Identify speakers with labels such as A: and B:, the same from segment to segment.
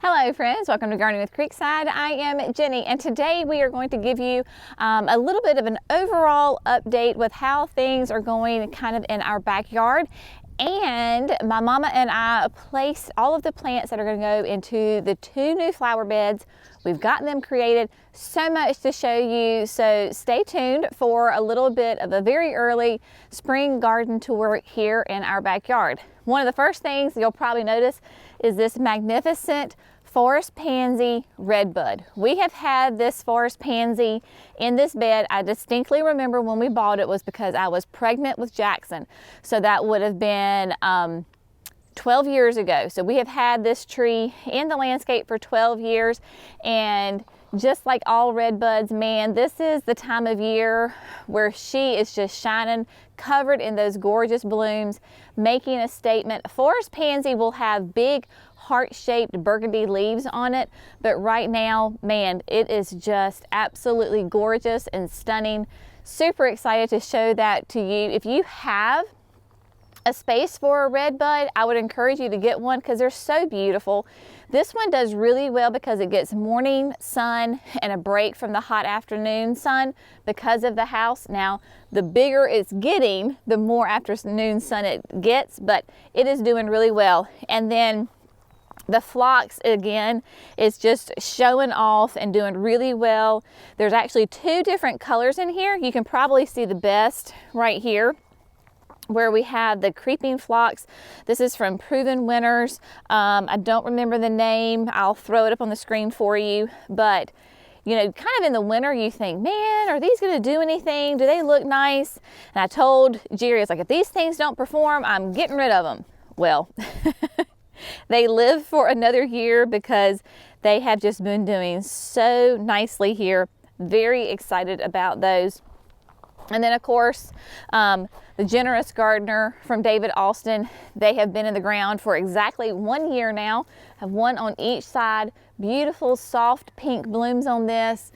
A: Hello friends, welcome to Gardening with Creekside. I am Jenny and today we are going to give you a little bit of an overall update with how things are going kind of in our backyard. And my mama and I placed all of the plants that are going to go into the 2 new flower beds. We've gotten them created, so much to show you, so stay tuned for a little bit of a very early spring garden tour here in our backyard. One of the first things you'll probably notice is this magnificent forest pansy redbud. We have had this forest pansy in this bed. I distinctly remember when we bought it was because I was pregnant with Jackson. So that would have been 12 years ago. So we have had this tree in the landscape for 12 years. And just like all redbuds, man, this is the time of year where she is just shining, covered in those gorgeous blooms, making a statement. Forest pansy will have big heart-shaped burgundy leaves on it, but right now, man, it is just absolutely gorgeous and stunning. Super excited to show that to you. If you have a space for a redbud, I would encourage you to get one because they're so beautiful. This one does really well because it gets morning sun and a break from the hot afternoon sun because of the house. Now, the bigger it's getting, the more afternoon sun it gets, but it is doing really well. And then the phlox, again, is just showing off and doing really well. There's actually 2 different colors in here. You can probably see the best right here, where we have the creeping phlox. This is from Proven Winners. I don't remember the name. I'll throw it up on the screen for you. But, you know, kind of in the winter, you think, man, are these going to do anything? Do they look nice? And I told Jerry, it's like, if these things don't perform, I'm getting rid of them. Well, they live for another year because they have just been doing so nicely here. Very excited about those. And then, of course, the Generous Gardener from David Austin, they have been in the ground for exactly 1 year now. Have one on each side. Beautiful, soft pink blooms on this.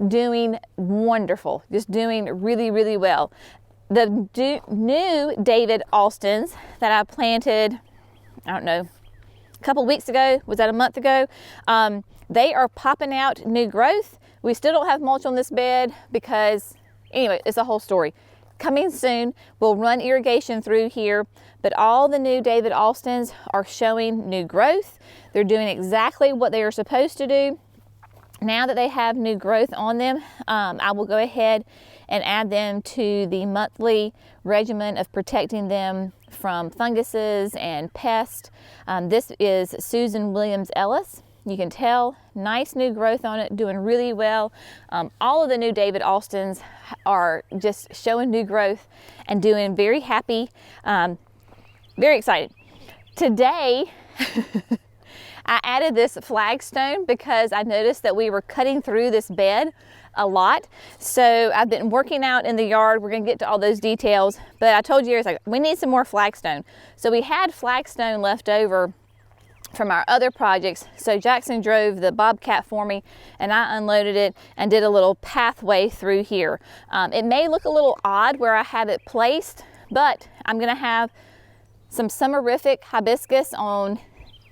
A: Doing wonderful. Just doing really, really well. The new David Austins that I planted, I don't know, a couple weeks ago, was that a month ago? They are popping out new growth. We still don't have mulch on this bed because, anyway, it's a whole story. Coming soon, we'll run irrigation through here, but all the new David Austins are showing new growth. They're doing exactly what they are supposed to do. Now that they have new growth on them, I will go ahead and add them to the monthly regimen of protecting them from funguses and pests. This is Susan Williams Ellis. You can tell, nice new growth on it, doing really well. All of the new David Austins are just showing new growth and doing very happy, very excited. Today, I added this flagstone because I noticed that we were cutting through this bed a lot. So I've been working out in the yard. We're gonna get to all those details, but I told Jerry, like, we need some more flagstone. So we had flagstone left over from our other projects. So Jackson drove the Bobcat for me and I unloaded it and did a little pathway through here. It may look a little odd where I have it placed, but I'm gonna have some summerific hibiscus on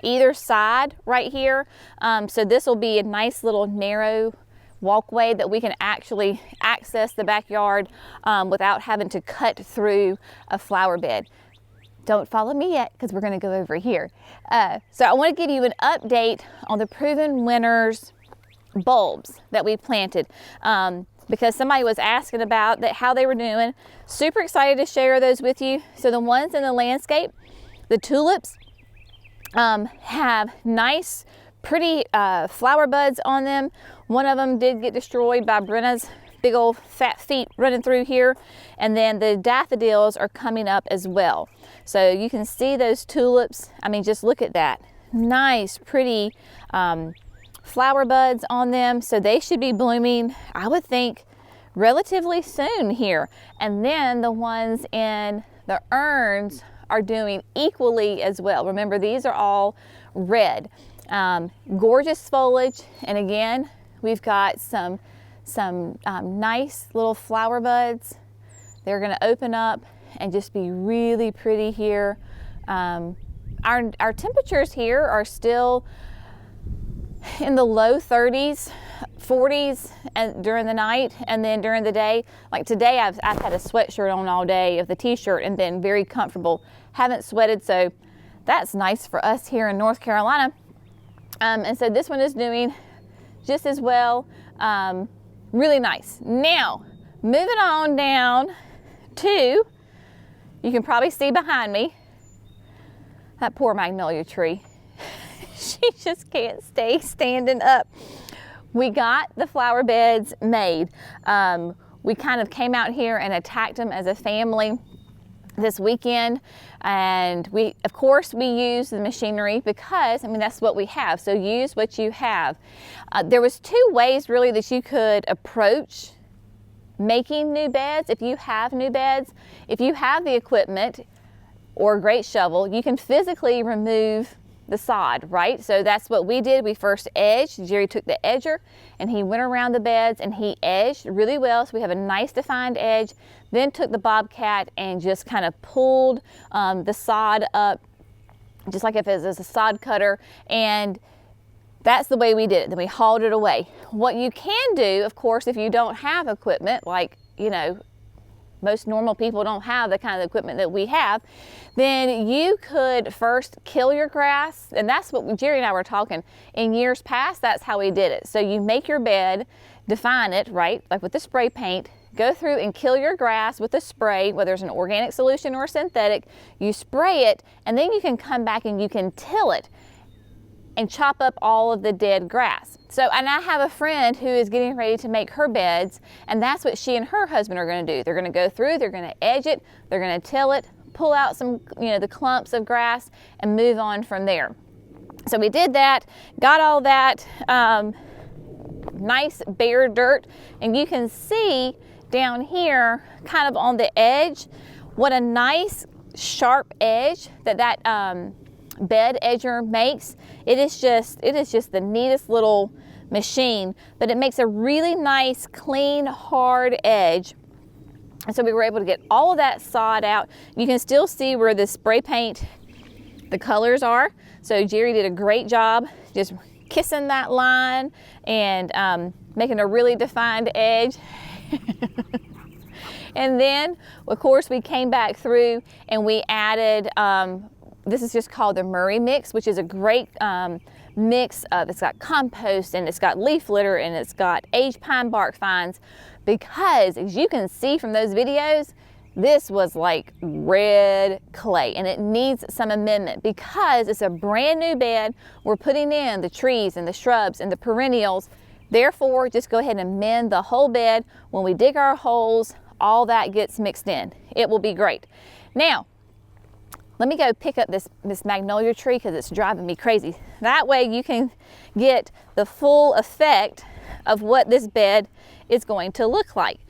A: either side right here. So this will be a nice little narrow walkway that we can actually access the backyard without having to cut through a flower bed. Don't follow me yet because we're going to go over here. So I want to give you an update on the Proven Winners bulbs that we planted because somebody was asking about how they were doing. Super excited to share those with you. So the ones in the landscape, the tulips, have nice, pretty flower buds on them. One of them did get destroyed by Brenna's big old fat feet running through here. And then the daffodils are coming up as well. So you can see those tulips. I mean, just look at that. Nice, pretty flower buds on them. So they should be blooming, I would think, relatively soon here. And then the ones in the urns are doing equally as well. Remember, these are all red. Gorgeous foliage. And again, we've got some nice little flower buds. They're going to open up and just be really pretty here. Our temperatures here are still in the low 30s, 40s and during the night, and then during the day. Like today I've had a sweatshirt on all day of the t-shirt and been very comfortable, haven't sweated, so that's nice for us here in North Carolina. And so this one is doing just as well, really nice. Now moving on down to, you can probably see behind me, that poor magnolia tree. She just can't stay standing up. We got the flower beds made. We kind of came out here and attacked them as a family this weekend, and of course we use the machinery because, I mean, that's what we have, so use what you have. There was two ways really that you could approach making new beds. If you have new beds, if you have the equipment or a great shovel, you can physically remove the sod, right? So that's what we did. We first edged. Jerry took the edger and he went around the beds and he edged really well, so we have a nice defined edge. Then took the bobcat and just kind of pulled the sod up, just like if it was a sod cutter, and that's the way we did it. Then we hauled it away. What you can do, of course, if you don't have equipment, like, you know, most normal people don't have the kind of equipment that we have, then you could first kill your grass. And that's what Jerry and I were talking. In years past, that's how we did it. So you make your bed, define it, right, like with the spray paint, go through and kill your grass with a spray, whether it's an organic solution or a synthetic. You spray it, and then you can come back and you can till it and chop up all of the dead grass. So, and I have a friend who is getting ready to make her beds, and that's what she and her husband are going to do. They're going to go through, they're going to edge it, they're going to till it, pull out some, you know, the clumps of grass and move on from there. So we did that, got all that nice bare dirt, and you can see down here kind of on the edge what a nice sharp edge that bed edger makes. It is just the neatest little machine, but it makes a really nice, clean, hard edge. And so we were able to get all of that sod out. You can still see where the spray paint, the colors are. So Jerry did a great job just kissing that line and making a really defined edge. And then, of course, we came back through and we added, this is just called the Murray mix, which is a great mix of, it's got compost and it's got leaf litter and it's got aged pine bark fines, because as you can see from those videos, this was like red clay and it needs some amendment because it's a brand new bed. We're putting in the trees and the shrubs and the perennials. Therefore, just go ahead and amend the whole bed. When we dig our holes, all that gets mixed in. It will be great. Now, let me go pick up this magnolia tree because it's driving me crazy. That way you can get the full effect of what this bed is going to look like.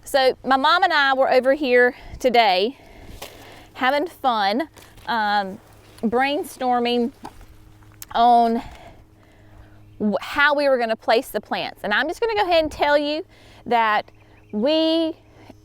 A: So my mom and I were over here today having fun brainstorming on how we were going to place the plants. And I'm just going to go ahead and tell you that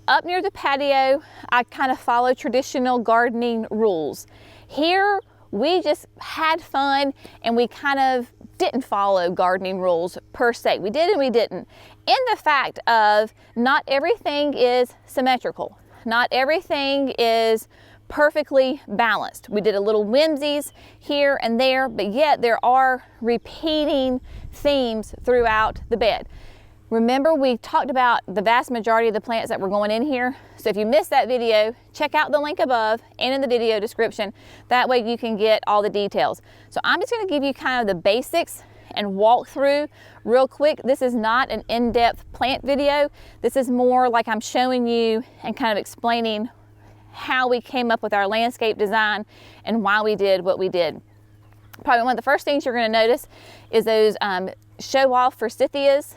A: up near the patio, I kind of follow traditional gardening rules. Here, we just had fun and we kind of didn't follow gardening rules per se. We did and we didn't. In the fact of not everything is symmetrical. Not everything is perfectly balanced. We did a little whimsies here and there, but yet there are repeating themes throughout the bed. Remember, we talked about the vast majority of the plants that were going in here. So if you missed that video, check out the link above and in the video description. That way you can get all the details. So I'm just going to give you kind of the basics and walk through real quick. This is not an in-depth plant video. This is more like I'm showing you and kind of explaining how we came up with our landscape design and why we did what we did. Probably one of the first things you're going to notice is those show-off forsythias.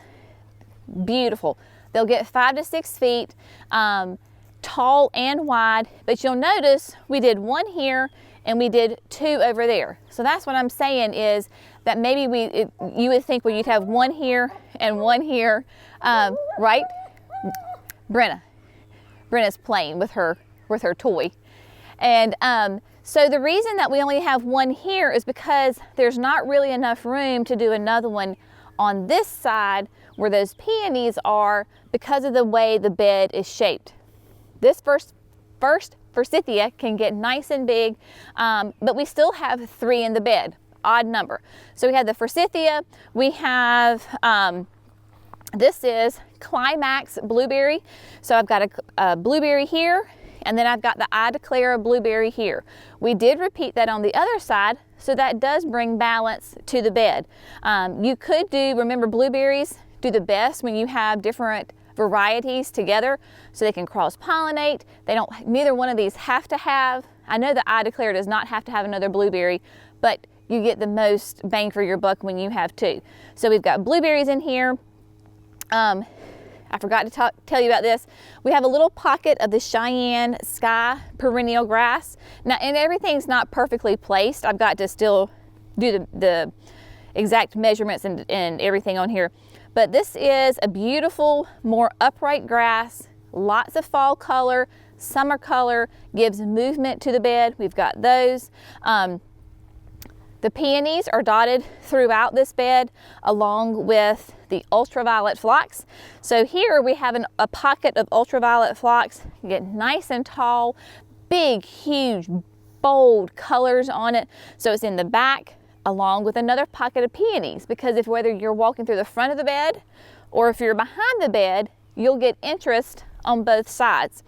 A: Beautiful. They'll get 5 to 6 feet, tall and wide, but you'll notice we did one here and we did 2 over there. So that's what I'm saying is that maybe you would think, well, you'd have one here and one here, right? Brenna's playing with her toy. And So the reason that we only have one here is because there's not really enough room to do another one on this side where those peonies are because of the way the bed is shaped. This first forsythia can get nice and big, but we still have 3 in the bed, odd number. So we have the forsythia, we have, this is Climax blueberry. So I've got a blueberry here, and then I've got the I Declare blueberry here. We did repeat that on the other side, so that does bring balance to the bed. You could do, remember, blueberries do the best when you have different varieties together so they can cross-pollinate. Neither one of these have to have, I know that I Declare does not have to have another blueberry, but you get the most bang for your buck when you have 2. So we've got blueberries in here. I forgot to tell you about this. We have a little pocket of the Cheyenne Sky perennial grass. Now, and everything's not perfectly placed. I've got to still do the exact measurements and everything on here. But this is a beautiful, more upright grass, lots of fall color, summer color, gives movement to the bed. We've got those. The peonies are dotted throughout this bed along with the ultraviolet phlox. So here we have a pocket of ultraviolet phlox. You get nice and tall, big, huge, bold colors on it. So it's in the back along with another pocket of peonies, because whether you're walking through the front of the bed or if you're behind the bed, you'll get interest on both sides.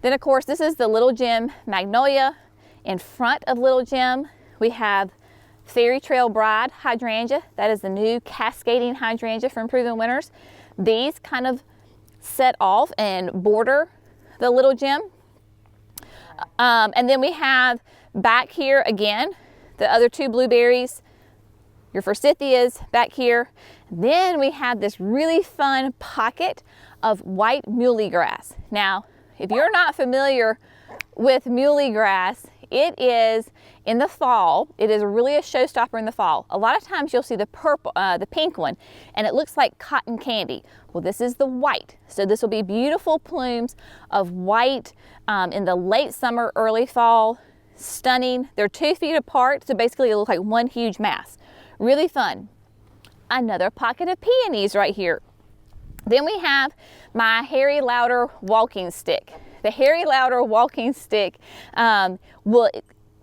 A: Then of course, this is the Little Gem magnolia. In front of Little Gem, we have Fairy Trail Bride hydrangea. That is the new cascading hydrangea from Proven Winners. These kind of set off and border the Little Gem. And then we have back here again, the other 2 blueberries, your forsythias back here. Then we have this really fun pocket of white muhly grass. Now, if you're not familiar with muhly grass, it is in the fall. It is really a showstopper in the fall. A lot of times you'll see the pink one, and it looks like cotton candy. Well, this is the white. So this will be beautiful plumes of white in the late summer, early fall. Stunning. They're 2 feet apart, so basically it looks like one huge mass. Really fun. Another pocket of peonies right here. Then we have my Harry Lauder walking stick. The Harry Lauder walking stick will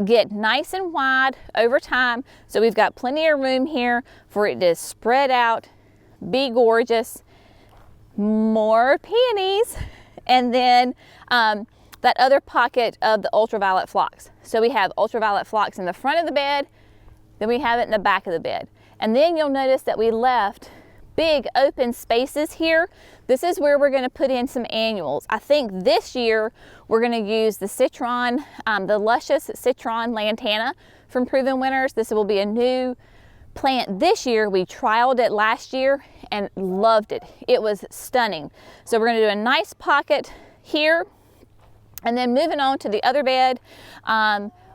A: get nice and wide over time, so we've got plenty of room here for it to spread out, be gorgeous. More peonies, and then that other pocket of the ultraviolet phlox. So we have ultraviolet phlox in the front of the bed, then we have it in the back of the bed. And then you'll notice that we left big open spaces here. This is where we're going to put in some annuals. I think this year we're going to use the Citron, the luscious Citron lantana from Proven Winners. This will be a new plant this year. We trialed it last year and loved it. It was stunning. So we're going to do a nice pocket here. And then moving on to the other bed,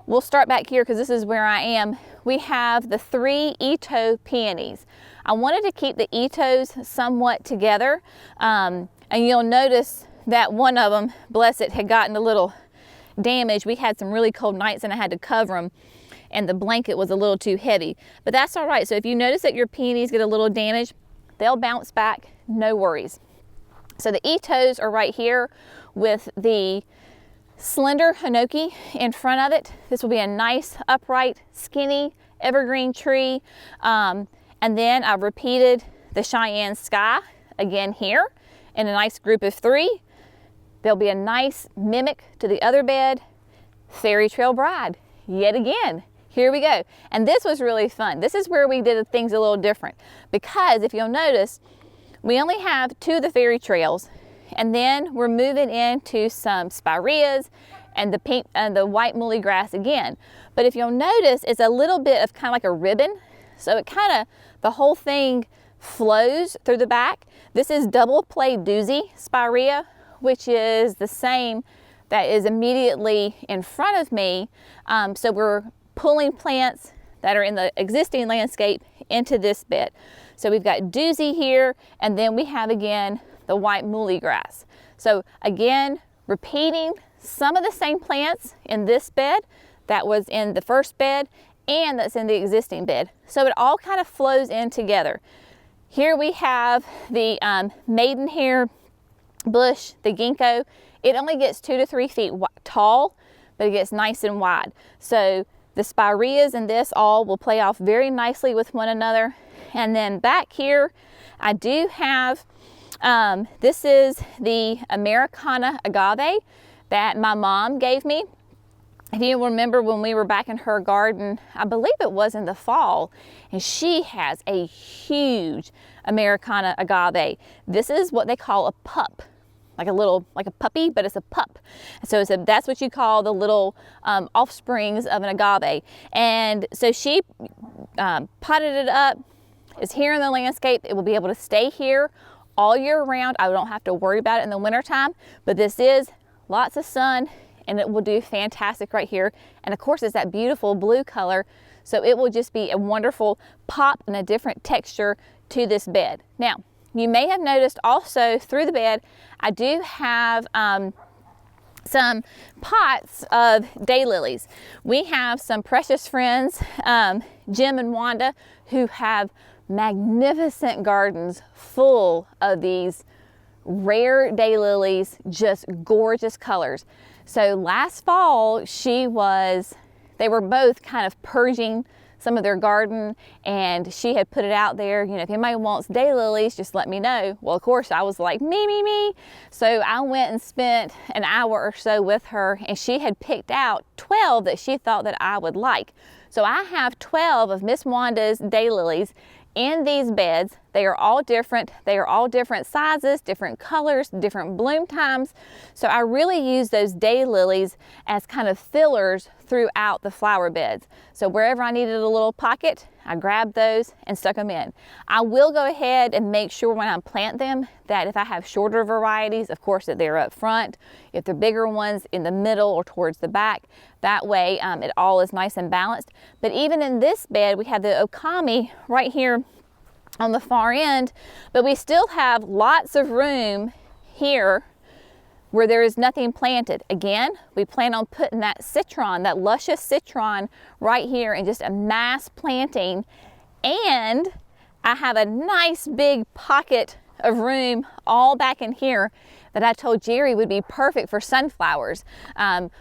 A: we'll start back here because this is where I am. We have the 3 Ito peonies. I wanted to keep the Itos somewhat together, and you'll notice that one of them, bless it, had gotten a little damaged. We had some really cold nights and I had to cover them, and the blanket was a little too heavy. But that's all right. So if you notice that your peonies get a little damaged, they'll bounce back, no worries. So the Itos are right here with the slender hinoki in front of it. This will be a nice, upright, skinny, evergreen tree. And then I've repeated the Cheyenne Sky again here in a nice group of 3. There'll be a nice mimic to the other bed, Fairy Trail Bride, yet again. Here we go. And this was really fun. This is where we did things a little different, because if you'll notice, we only have 2 of the fairy trails, and then we're moving into some spireas and the pink and the white muhly grass again. But if you'll notice, it's a little bit of kind of like a ribbon. So it kind of, the whole thing flows through the back. This is double play doozy spirea, which is the same that is immediately in front of me. So we're pulling plants that are in the existing landscape into this bed. So we've got doozy here, and then we have again the white muhly grass. So again, repeating some of the same plants in this bed that was in the first bed and that's in the existing bed. So it all kind of flows in together. Here we have the maidenhair bush, the ginkgo. It only gets 2 to 3 feet tall, but it gets nice and wide. So the spireas and this all will play off very nicely with one another. And then back here, I do have, this is the Americana agave that my mom gave me. If you remember when we were back in her garden, I believe it was in the fall, and she has a huge Americana agave. This is what they call a pup, like a puppy, but it's a pup. So that's what you call the little offsprings of an agave. And so she potted it up. It's here in the landscape. It will be able to stay here all year round. I don't have to worry about it in the wintertime, but this is lots of sun, and it will do fantastic right here. And of course, it's that beautiful blue color, so it will just be a wonderful pop and a different texture to this bed. Now, you may have noticed also through the bed, I do have some pots of daylilies. We have some precious friends, Jim and Wanda, who have magnificent gardens full of these rare daylilies, just gorgeous colors. So last fall, they were both kind of purging some of their garden, and she had put it out there, you know, if anybody wants daylilies, just let me know. Well, of course, I was like, me. So I went and spent an hour or so with her, and she had picked out 12 that she thought that I would like. So I have 12 of Miss Wanda's daylilies in these beds. They are all different. They are all different sizes, different colors, different bloom times. So I really use those daylilies as kind of fillers throughout the flower beds. So wherever I needed a little pocket, I grabbed those and stuck them in. I will go ahead and make sure when I plant them that if I have shorter varieties, of course, that they're up front. If they're bigger ones, in the middle or towards the back. That way it all is nice and balanced. But even in this bed, we have the okami right here on the far end, but we still have lots of room here where there is nothing planted. Again, we plan on putting that citron, that luscious citron right here, and just a mass planting. And I have a nice big pocket of room all back in here that I told Jerry would be perfect for sunflowers.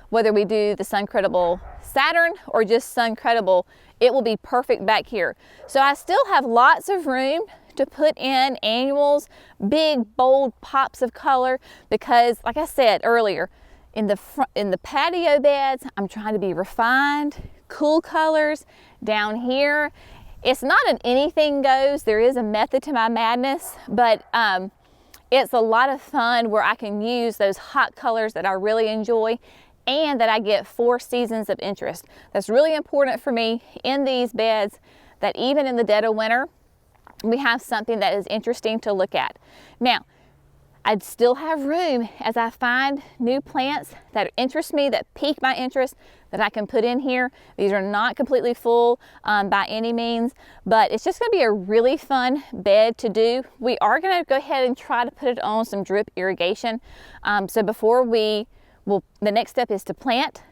A: Whether we do the Suncredible Saturn or just Suncredible, it will be perfect back here. So I still have lots of room to put in annuals, big bold pops of color, because like I said earlier, in the patio beds, I'm trying to be refined, cool colors. Down here, it's not an anything goes. There is a method to my madness, but it's a lot of fun where I can use those hot colors that I really enjoy, and that I get 4 seasons of interest. That's really important for me in these beds, that even in the dead of winter, we have something that is interesting to look at. Now, I'd still have room as I find new plants that interest me, that pique my interest, that I can put in here. These are not completely full by any means, but it's just gonna be a really fun bed to do. We are gonna go ahead and try to put it on some drip irrigation. So before the next step is to plant,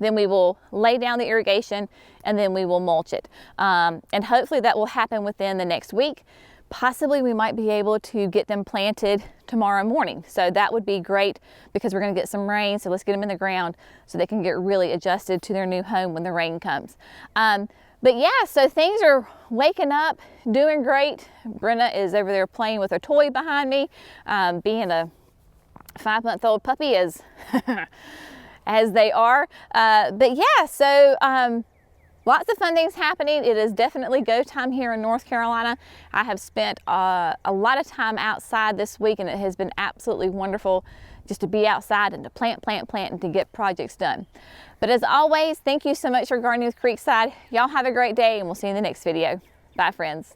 A: then we will lay down the irrigation, and then we will mulch it. And hopefully that will happen within the next week. Possibly we might be able to get them planted tomorrow morning. So that would be great, because we're gonna get some rain, so let's get them in the ground so they can get really adjusted to their new home when the rain comes. But yeah, so things are waking up, doing great. Brenna is over there playing with a toy behind me, being a 5-month-old puppy as they are. But yeah, so lots of fun things happening. It is definitely go time here in North Carolina. I have spent a lot of time outside this week, and it has been absolutely wonderful just to be outside and to plant, and to get projects done. But as always, thank you so much for gardening with Creekside. Y'all have a great day, and we'll see you in the next video. Bye, friends.